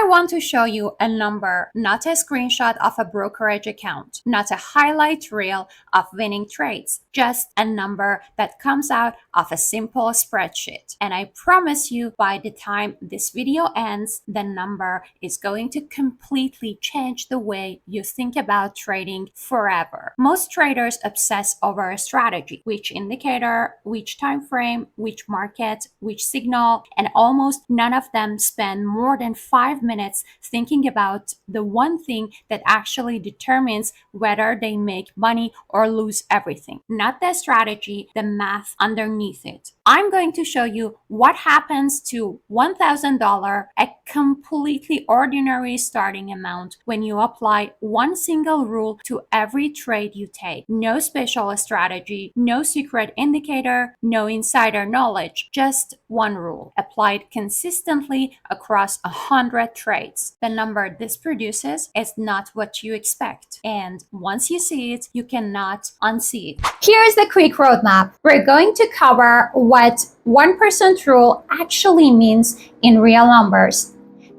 want to show you a number, not a screenshot of a brokerage account, not a highlight reel of winning trades, just a number that comes out of a simple spreadsheet. And I promise you, by the time this video ends, the number is going to completely change the way you think about trading forever. Most traders obsess over a strategy, which indicator, which time frame, which market, which signal, and almost none of them spend more than 5 minutes thinking about the one thing that actually determines whether they make money or lose everything. Not the strategy, the math underneath it. I'm going to show you what happens to $1,000, a completely ordinary starting amount, when you apply one single rule to every trade you take. No special strategy, no secret indicator, no insider knowledge, just one rule applied consistently across 100 trades. The number this produces is not what you expect, and once you see it, you cannot unsee it. Here's the quick roadmap. We're going to cover what 1% rule actually means in real numbers,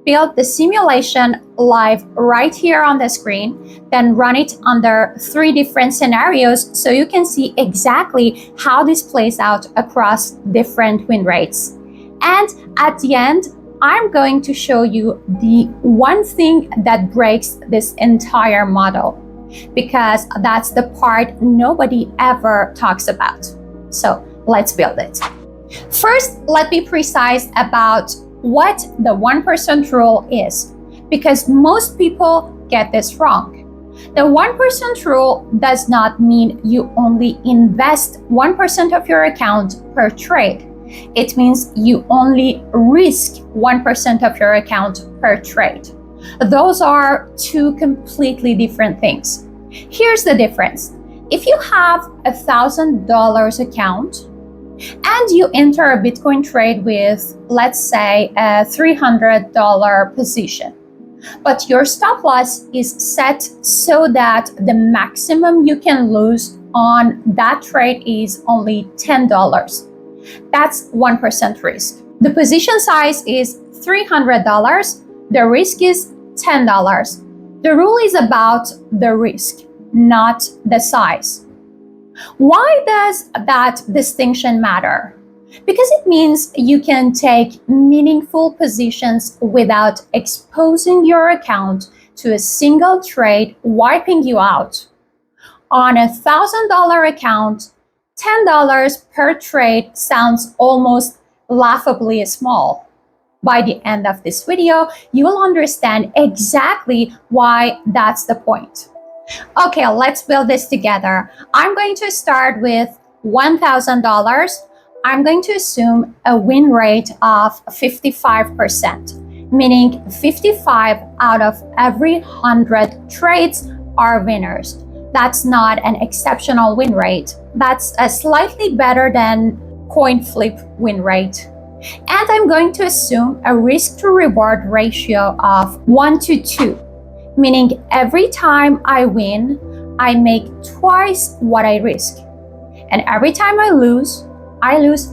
build the simulation live right here on the screen, then run it under 3 different scenarios so you can see exactly how this plays out across different win rates. And at the end, I'm going to show you the one thing that breaks this entire model, because that's the part nobody ever talks about. So let's build it. First, let me precise about what the 1% rule is, because most people get this wrong. The 1% rule does not mean you only invest 1% of your account per trade. It means you only risk 1% of your account per trade. Those are 2 completely different things. Here's the difference. If you have $1,000 account and you enter a Bitcoin trade with, let's say, a $300 position, but your stop loss is set so that the maximum you can lose on that trade is only $10. That's 1% risk. The position size is $300. The risk is $10. The rule is about the risk, not the size. Why does that distinction matter? Because it means you can take meaningful positions without exposing your account to a single trade wiping you out. On a $1,000 account, $10 per trade sounds almost laughably small. By the end of this video, you will understand exactly why that's the point. Okay, let's build this together. I'm going to start with $1,000. I'm going to assume a win rate of 55%, meaning 55 out of every 100 trades are winners. That's not an exceptional win rate. That's a slightly better than coin flip win rate. And I'm going to assume a risk to reward ratio of 1 to 2, meaning every time I win, I make twice what I risk. And every time I lose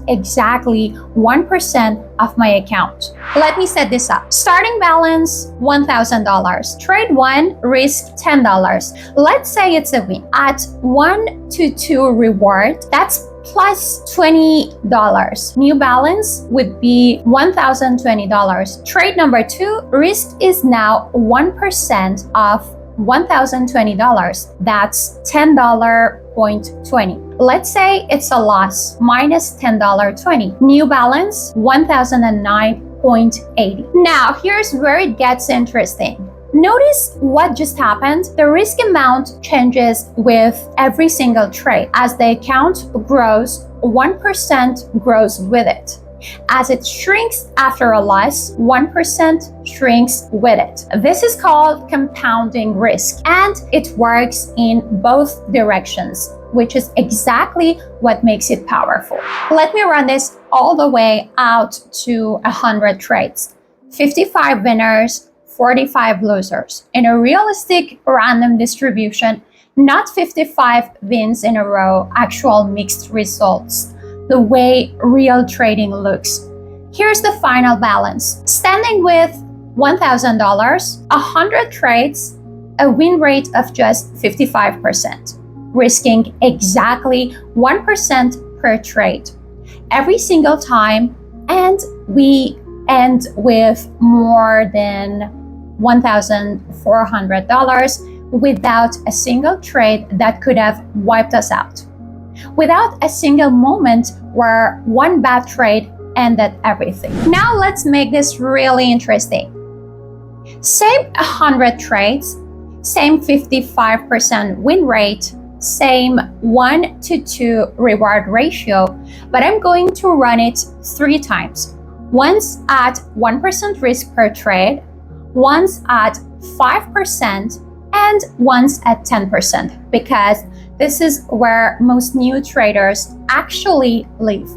exactly 1% of my account. Let me set this up. Starting balance, $1,000. Trade 1, risk $10. Let's say it's a win. At 1 to 2 reward, that's plus $20. New balance would be $1,020. Trade number 2, risk is now 1% of $1,020. That's $10.20. Let's say it's a loss, minus $10.20. New balance, $1,009.80. Now, here's where it gets interesting. Notice what just happened. The risk amount changes with every single trade. As the account grows, 1% grows with it. As it shrinks after a loss, 1% shrinks with it. This is called compounding risk, and it works in both directions, which is exactly what makes it powerful. Let me run this all the way out to 100 trades. 55 winners, 45 losers. In a realistic random distribution, not 55 wins in a row, actual mixed results, the way real trading looks. Here's the final balance. Standing with $1,000, 100 trades, a win rate of just 55%, risking exactly 1% per trade every single time, and we end with more than $1,400 without a single trade that could have wiped us out, without a single moment where one bad trade ended everything. Now let's make this really interesting. Same 100 trades, same 55% win rate, same 1 to 2 reward ratio, but I'm going to run it 3 times. Once at 1% risk per trade, once at 5%, and once at 10%, because this is where most new traders actually live.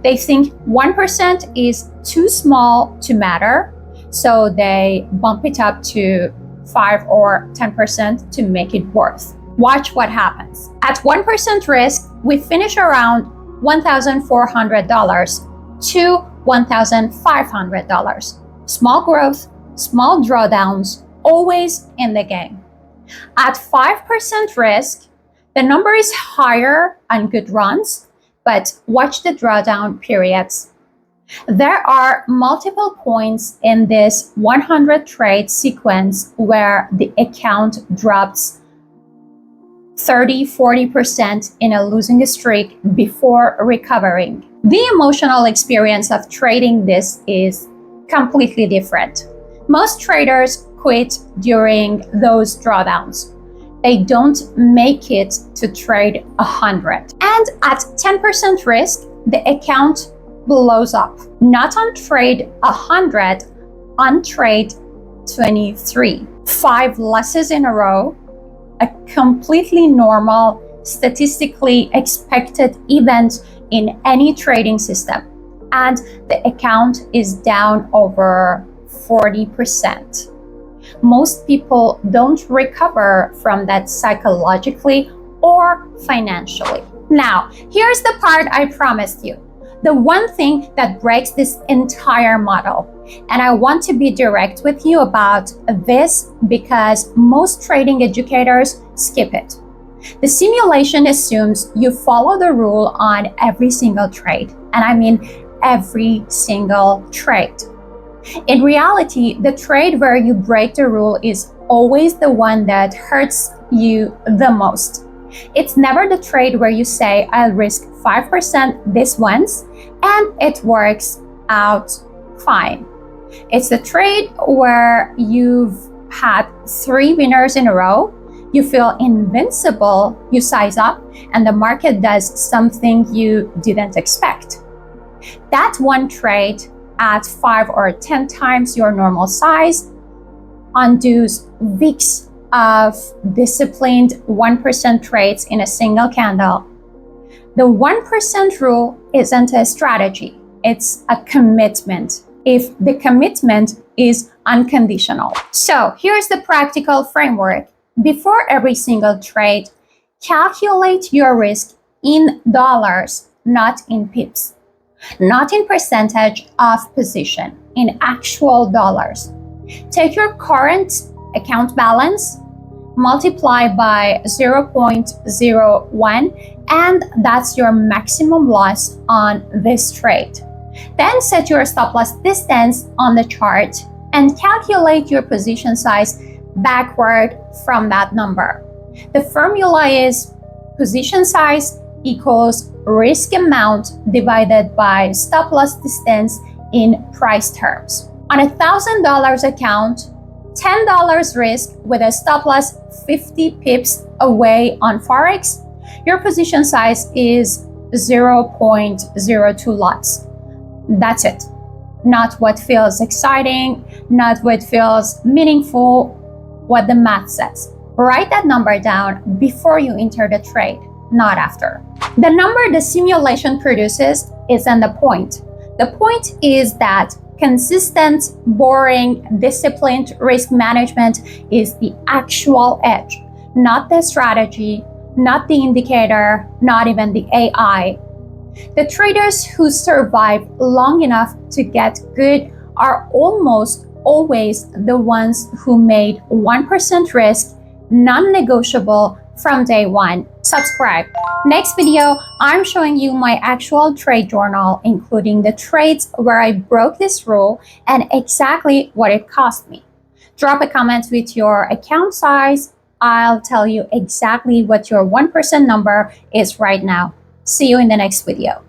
They think 1% is too small to matter, so they bump it up to 5 or 10% to make it worth. Watch what happens. At 1% risk, we finish around $1,400 to $1,500. Small growth, small drawdowns, always in the game. At 5% risk, the number is higher on good runs, but watch the drawdown periods. There are multiple points in this 100 trade sequence where the account drops 30-40% in a losing streak before recovering. The emotional experience of trading this is completely different. Most traders quit during those drawdowns. They don't make it to trade 100. And at 10% risk, the account blows up. Not on trade 100, on trade 23. 5 losses in a row, a completely normal, statistically expected event in any trading system. And the account is down over 40%. Most people don't recover from that psychologically or financially. Now, here's the part I promised you. The one thing that breaks this entire model. And I want to be direct with you about this because most trading educators skip it. The simulation assumes you follow the rule on every single trade. And I mean every single trade. In reality, the trade where you break the rule is always the one that hurts you the most. It's never the trade where you say, I'll risk 5% this once, and it works out fine. It's the trade where you've had 3 winners in a row, you feel invincible, you size up, and the market does something you didn't expect. That one trade at 5 or 10 times your normal size undoes weeks of disciplined 1% trades in a single candle. The 1% rule isn't a strategy, it's a commitment. If the commitment is unconditional. So here's the practical framework. Before every single trade, calculate your risk in dollars, not in pips. Not in percentage of position, in actual dollars. Take your current account balance, multiply by 0.01, and that's your maximum loss on this trade. Then set your stop loss distance on the chart and calculate your position size backward from that number. The formula is position size equals risk amount divided by stop loss distance in price terms. On a $1,000 account, $10 risk with a stop loss 50 pips away on Forex, your position size is 0.02 lots. That's it. Not what feels exciting, not what feels meaningful, what the math says. Write that number down before you enter the trade, not after. The number the simulation produces isn't the point. The point is that consistent, boring, disciplined risk management is the actual edge, not the strategy, not the indicator, not even the AI. The traders who survive long enough to get good are almost always the ones who made 1% risk non-negotiable from day one. Subscribe. Next video, I'm showing you my actual trade journal, including the trades where I broke this rule and exactly what it cost me. Drop a comment with your account size. I'll tell you exactly what your 1% number is right now. See you in the next video.